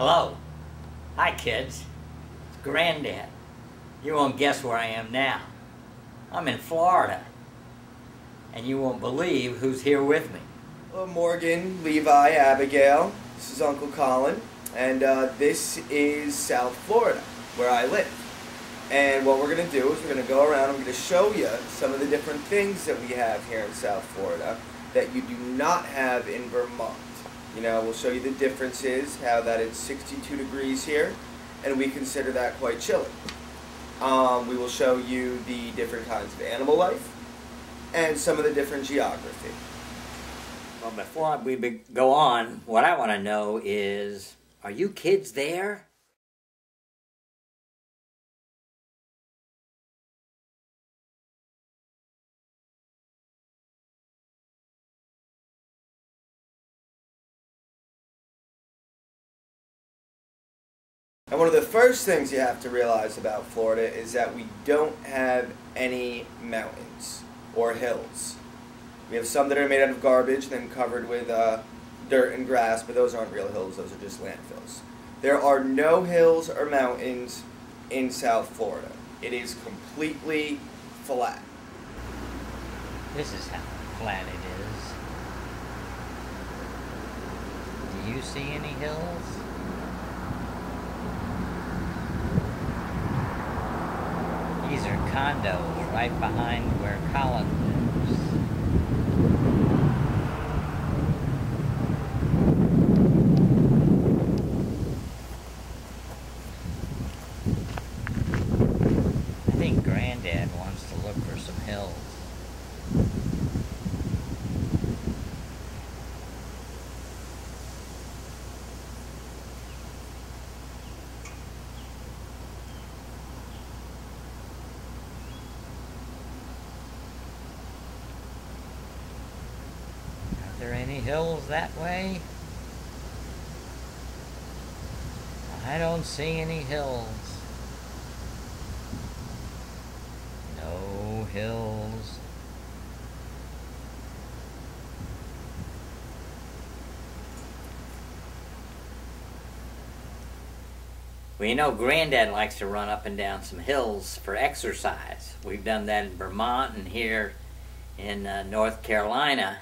Hello. Hi, kids. It's Granddad. You won't guess where I am now. I'm in Florida. And you won't believe who's here with me. Hello, Morgan, Levi, Abigail. This is Uncle Colin. And this is South Florida, where I live. And what we're going to do is we're going to go around and I'm going to show you some of the different things that we have here in South Florida that you do not have in Vermont. You know, we'll show you the differences, how that it's 62 degrees here, and we consider that quite chilly. We will show you the different kinds of animal life and some of the different geography. Well, before we go on, what I want to know is, are you kids there? And one of the first things you have to realize about Florida is that we don't have any mountains or hills. We have some that are made out of garbage and then covered with dirt and grass, but those aren't real hills, those are just landfills. There are no hills or mountains in South Florida. It is completely flat. This is how flat it is. Do you see any hills? These are condos right behind where Colin lives. I think Granddad wants to look for some hills. Are there any hills that way? I don't see any hills. No hills. Well, you know, Granddad likes to run up and down some hills for exercise. We've done that in Vermont and here in North Carolina.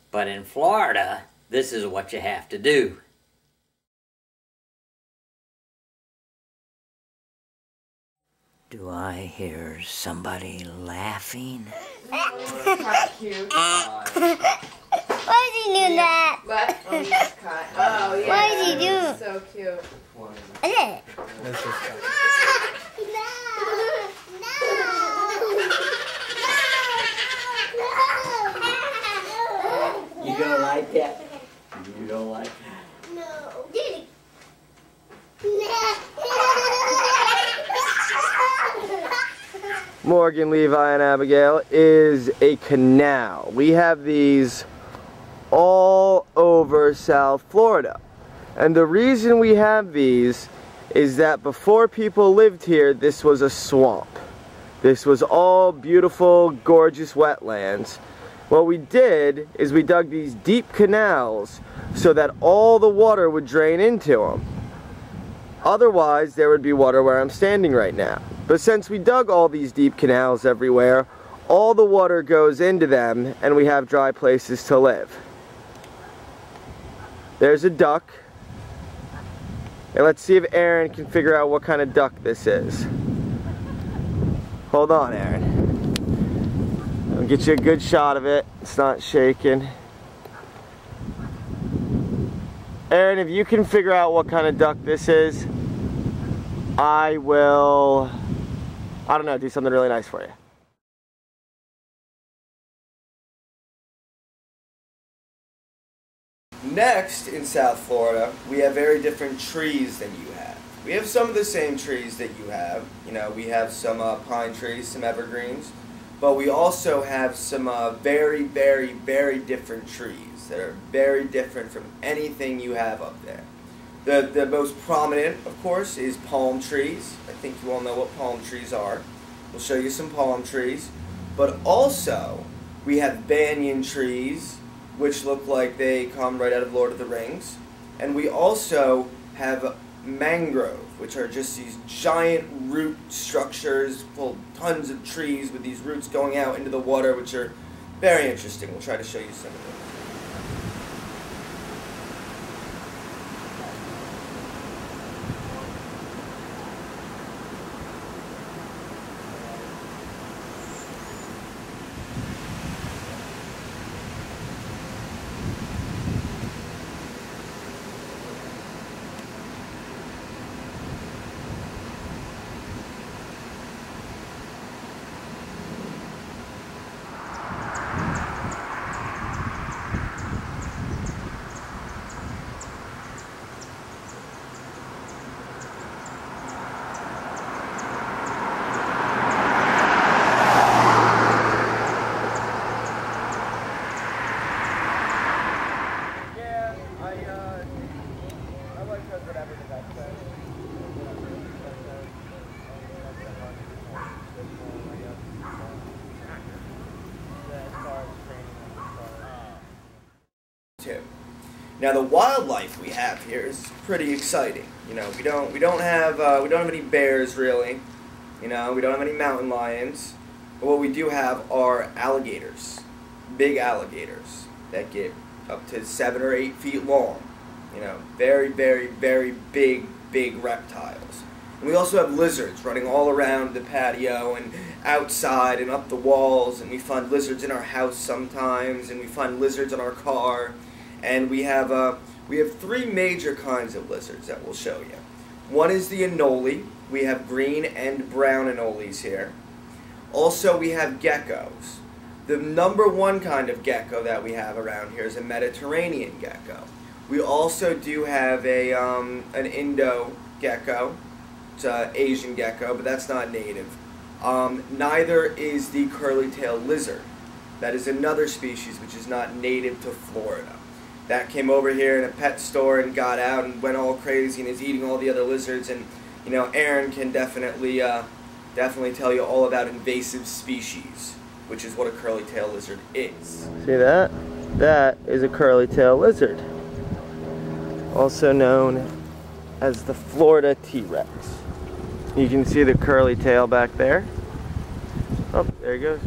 But in Florida, this is what you have to do. Do I hear somebody laughing? Why is he doing that? What? Oh, he's caught. Oh, yeah. Why is he doing? So cute. Okay. You don't like that? You don't like that? No. Morgan, Levi, and Abigail is a canal. We have these all over South Florida. And the reason we have these is that before people lived here, this was a swamp. This was all beautiful, gorgeous wetlands. What we did is we dug these deep canals so that all the water would drain into them. Otherwise, there would be water where I'm standing right now. But since we dug all these deep canals everywhere, all the water goes into them and we have dry places to live. There's a duck. And let's see if Aaron can figure out what kind of duck this is. Hold on, Aaron. I'll get you a good shot of it. It's not shaking. Aaron, if you can figure out what kind of duck this is, I will, I don't know, do something really nice for you. Next, in South Florida, we have very different trees than you have. We have some of the same trees that you have. You know, we have some pine trees, some evergreens, but we also have some very, very, very different trees that are very different from anything you have up there. The most prominent, of course, is palm trees. I think you all know what palm trees are. We'll show you some palm trees. But also, we have banyan trees, which look like they come right out of Lord of the Rings. And we also have mangrove, which are just these giant root structures full of tons of trees with these roots going out into the water, which are very interesting. We'll try to show you some of them. Now the wildlife we have here is pretty exciting. You know, we don't have any bears really. You know, we don't have any mountain lions. But what we do have are alligators, big alligators that get up to 7 or 8 feet long. You know, very, very, very big reptiles. And we also have lizards running all around the patio and outside and up the walls. And we find lizards in our house sometimes, and we find lizards in our car. And we have 3 major kinds of lizards that we'll show you. One is the anole. We have green and brown anoles here. Also, we have geckos. The #1 kind of gecko that we have around here is a Mediterranean gecko. We also do have an Indo gecko. It's an Asian gecko, but that's not native. Neither is the curly-tailed lizard. That is another species which is not native to Florida. That came over here in a pet store and got out and went all crazy and is eating all the other lizards. And you know, Aaron can definitely tell you all about invasive species, which is what a curly-tailed lizard is. See that? That is a curly-tailed lizard, also known as the Florida T-Rex. You can see the curly tail back there. Oh, there he goes.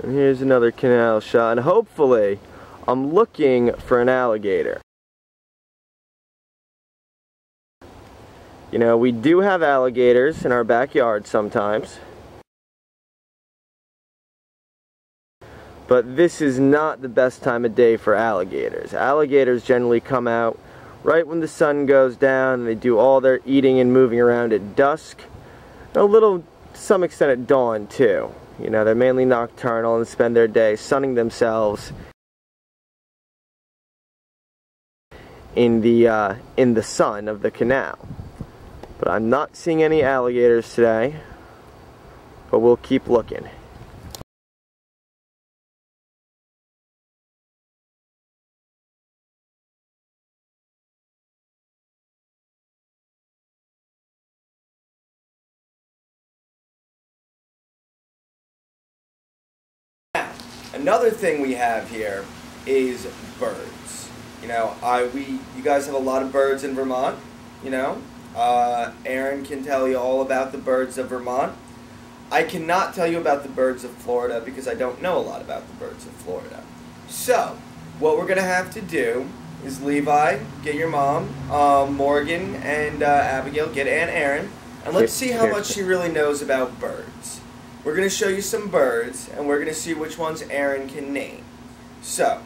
And here's another canal shot, and hopefully I'm looking for an alligator. You know, we do have alligators in our backyard sometimes, but this is not the best time of day for alligators. Alligators generally come out right when the sun goes down, and they do all their eating and moving around at dusk, and a little, to some extent, at dawn too. You know, they're mainly nocturnal and spend their day sunning themselves in the sun of the canal. But I'm not seeing any alligators today, but we'll keep looking. Another thing we have here is birds. You know, you guys have a lot of birds in Vermont. You know, Aaron can tell you all about the birds of Vermont. I cannot tell you about the birds of Florida because I don't know a lot about the birds of Florida. So, what we're gonna have to do is Levi, get your mom, Morgan, and Abigail, get Aunt Erin, and let's see how much she really knows about birds. we're going to show you some birds, and we're going to see which ones Aaron can name. So,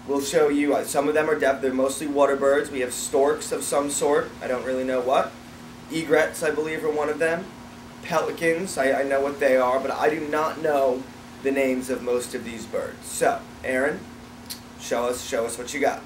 we'll show you, some of them are they're mostly water birds. We have storks of some sort, I don't really know what. Egrets, I believe, are one of them. Pelicans, I know what they are, but I do not know the names of most of these birds. So, Aaron, show us what you got.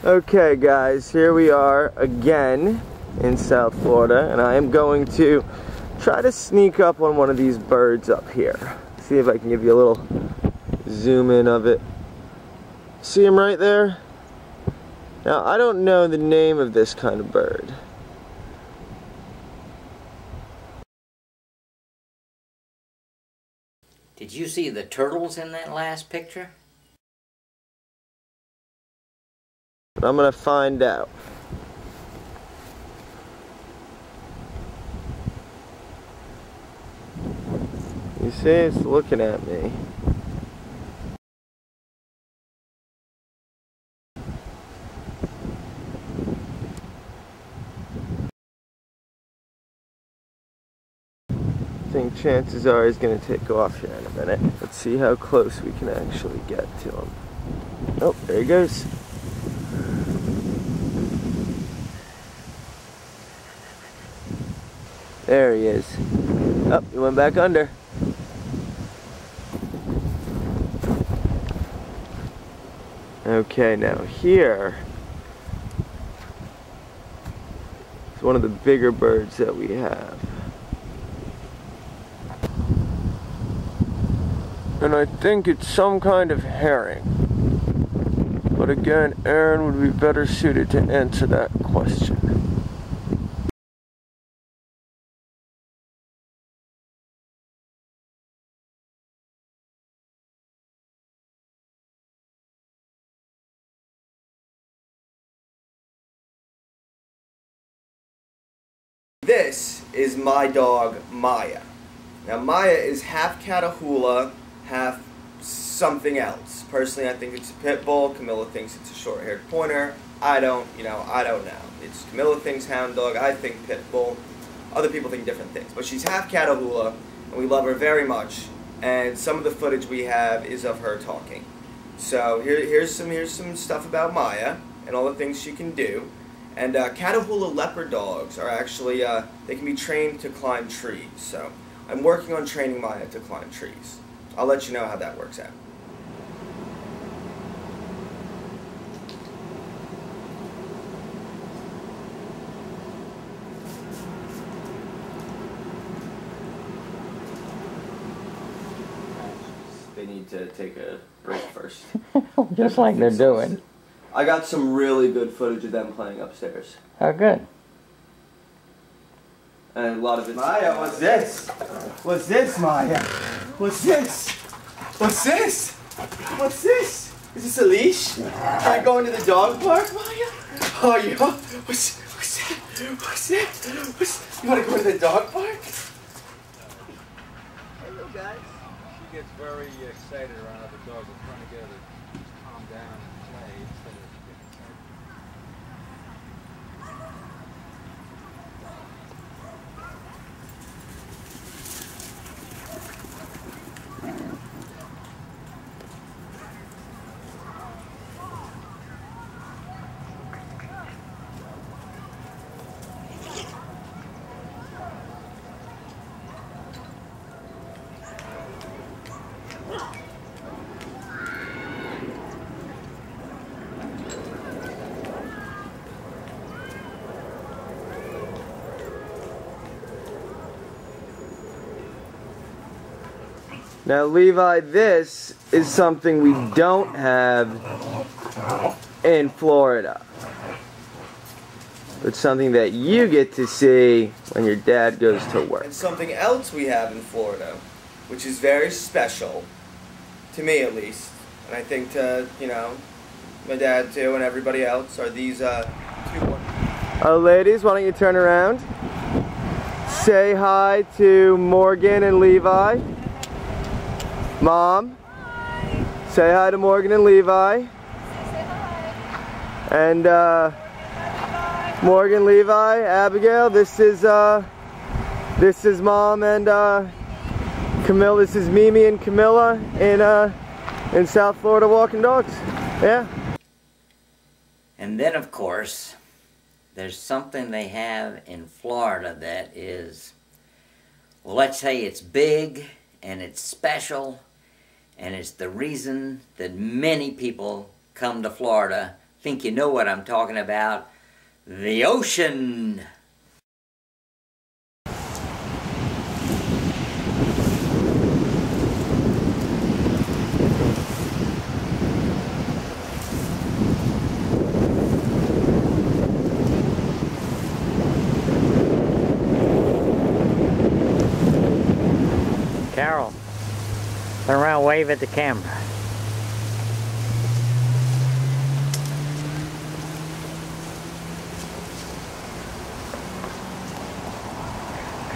Okay guys, here we are again in South Florida, and I am going to try to sneak up on one of these birds up here. See if I can give you a little zoom in of it. See him right there? Now, I don't know the name of this kind of bird. Did you see the turtles in that last picture? But I'm gonna find out. You see, it's looking at me. I think chances are he's gonna take off here in a minute. Let's see how close we can actually get to him. Oh, there he goes. There he is. Oh, he went back under. Okay, now here is one of the bigger birds that we have. And I think it's some kind of herring. But again, Aaron would be better suited to answer that question. This is my dog, Maya. Now, Maya is half Catahoula, half something else. Personally, I think it's a pit bull. Camilla thinks it's a short-haired pointer. I don't know. It's Camilla thinks hound dog. I think pit bull. Other people think different things. But she's half Catahoula, and we love her very much. And some of the footage we have is of her talking. So here's some stuff about Maya and all the things she can do. And Catahoula leopard dogs are actually, they can be trained to climb trees. So I'm working on training Maya to climb trees. I'll let you know how that works out. They need to take a break first. Just like they're doing. I got some really good footage of them playing upstairs. Oh, good. And a lot of it's... Maya, what's this? What's this, Maya? What's this? What's this? What's this? Is this a leash? Can I go into the dog park, Maya? Oh, yeah? What's that? What's that? You want to go to the dog park? Hello, guys. She gets very excited around other dogs. I'm trying to get her to just calm down and play instead of getting excited. Now, Levi, this is something we don't have in Florida. It's something that you get to see when your dad goes to work. And something else we have in Florida, which is very special, to me at least, and I think to, you know, my dad too and everybody else, are these two wonderful... Ladies, why don't you turn around? Say hi to Morgan and Levi. Mom, say hi to Morgan and Levi. And Morgan, Levi, Abigail, this is Mom and Camilla. This is Mimi and Camilla in South Florida walking dogs. Yeah. And then, of course, there's something they have in Florida that is, well, let's say it's big and it's special, and it's the reason that many people come to Florida. Think you know what I'm talking about. The ocean. Carol, turn around, wave at the camera.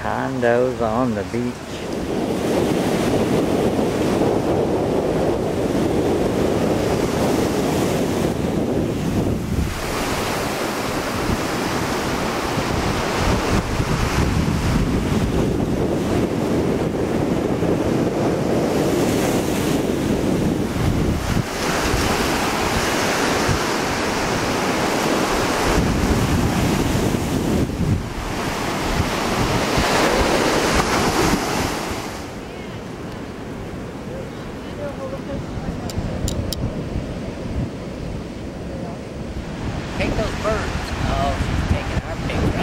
Condos on the beach. Take those birds. Oh, she's taking our picture.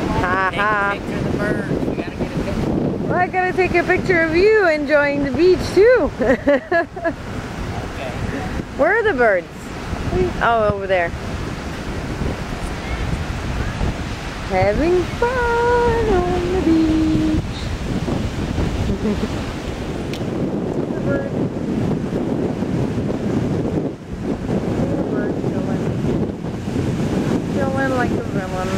Take a picture of the birds. We gotta get a picture. Well, I gotta take a picture of you enjoying the beach too. Okay. Where are the birds? Oh, over there. Having fun on the beach. The birds. The birds chilling. Chilling like a villain.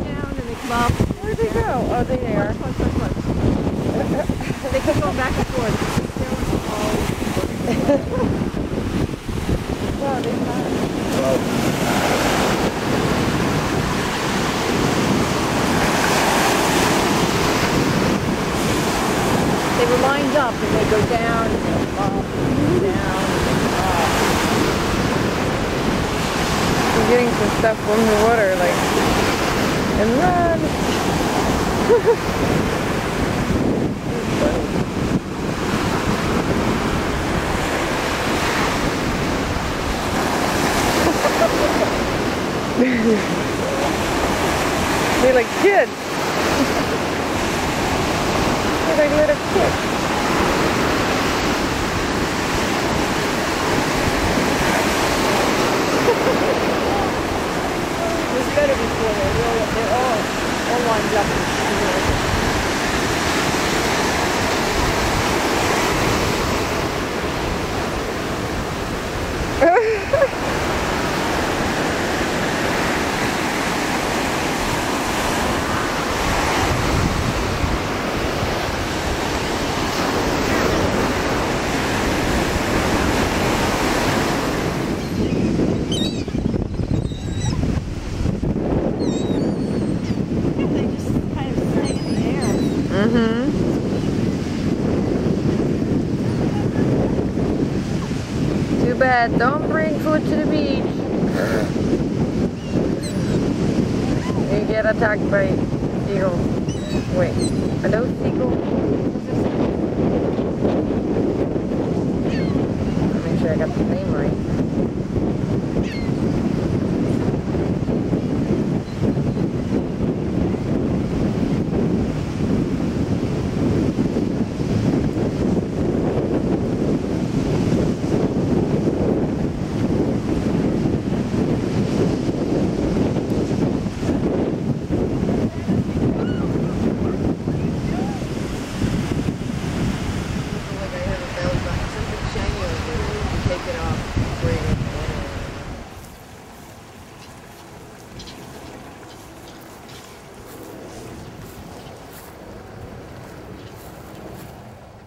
Down and they come up. Where'd they go? Oh, there they are. They can go back and forth. Wow, they're fine. They were lined up and they go down and they come up, down and up. We're getting some stuff from the water, like, and run. They're like kids. They're like little kids. It's better before they're all lined up. Too bad. Don't bring food to the beach. You get attacked by seagulls. Wait, are those seagulls? Make sure I got the name right.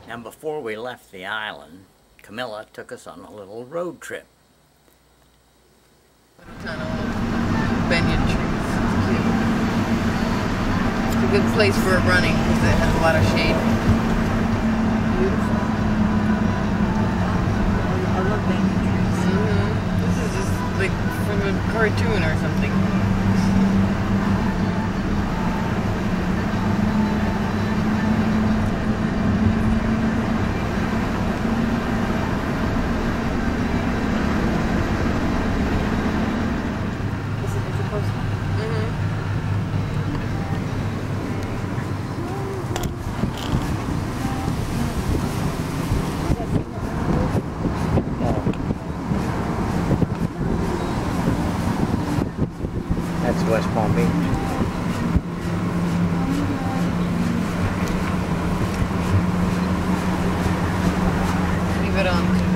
And before we left the island, Camilla took us on a little road trip. Little tunnel, banyan trees. It's a good place for running because it has a lot of shade. Beautiful. I love banyan trees. This is just like from a cartoon or something. That's West Palm Beach. Leave it on to the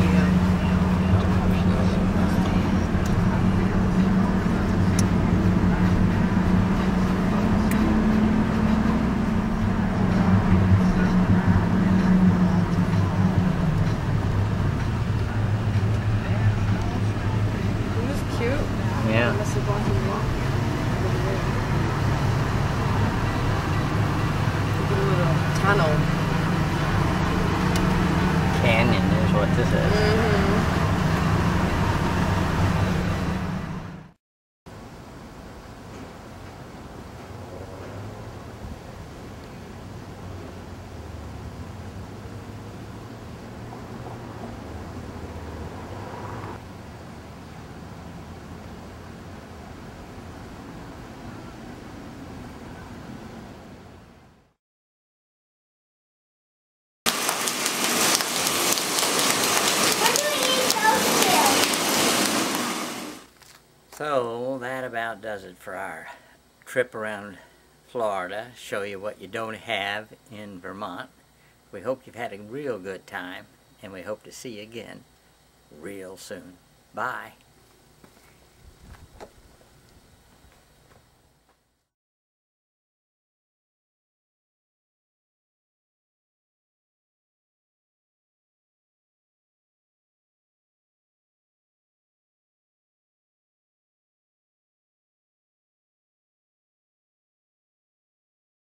Isn't this cute? Yeah. Must have gone to the walk. Look at a little tunnel. Canyon is what this is. So that about does it for our trip around Florida. Show you what you don't have in Vermont. We hope you've had a real good time, and we hope to see you again real soon. Bye.